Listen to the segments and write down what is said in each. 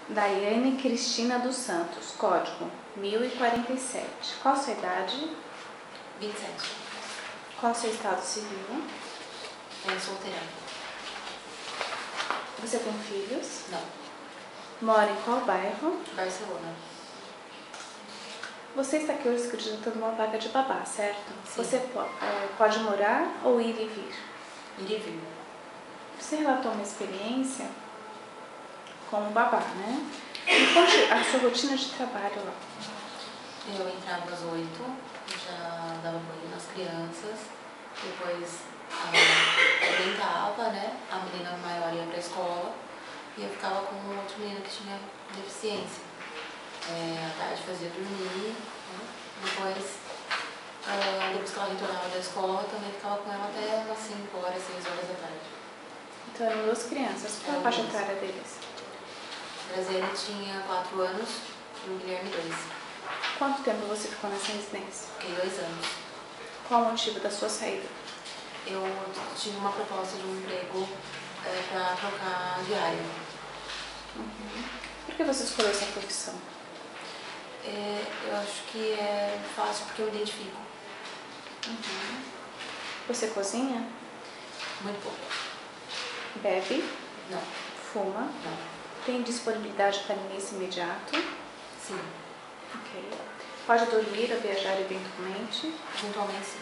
Daiane Cristina dos Santos, código 1047. Qual a sua idade? 27. Qual o seu estado civil? Solteira. Você tem filhos? Não. Mora em qual bairro? Barcelona. Você está aqui hoje se candidatando a uma vaga de babá, certo? Sim. Você pode morar ou ir e vir? Ir e vir. Você relatou uma experiência como babá, né? Me conte a sua rotina de trabalho lá. Eu entrava às 8, já dava banho nas crianças, depois orientava, né? A menina maior ia para a escola e eu ficava com um outro menino que tinha deficiência. À tarde fazia dormir, né? Depois que ela retornava da escola, eu também ficava com ela até umas 5 horas, 6 horas da tarde. Então eram duas crianças. Qual a faixa etária deles? A Graziele tinha 4 anos e o Guilherme 2. Quanto tempo você ficou nessa residência? Fiquei 2 anos. Qual o motivo da sua saída? Eu tive uma proposta de um emprego para trocar diária. Por que você escolheu essa profissão? Eu acho que é fácil porque eu identifico. Você cozinha? Muito pouco. Bebe? Não. Fuma? Não. Tem disponibilidade para início imediato? Sim. Ok. Pode dormir ou viajar eventualmente? Eventualmente, sim.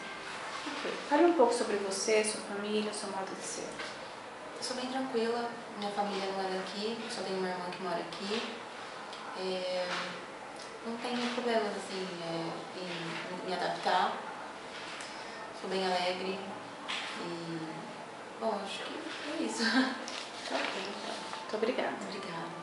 Ok. Fale um pouco sobre você, sua família, seu modo de ser. Eu sou bem tranquila. Minha família não é daqui. Só tenho uma irmã que mora aqui. Não tenho problemas assim em me adaptar. Sou bem alegre e, bom, acho que é isso. Ok, então. Muito obrigada. Obrigada.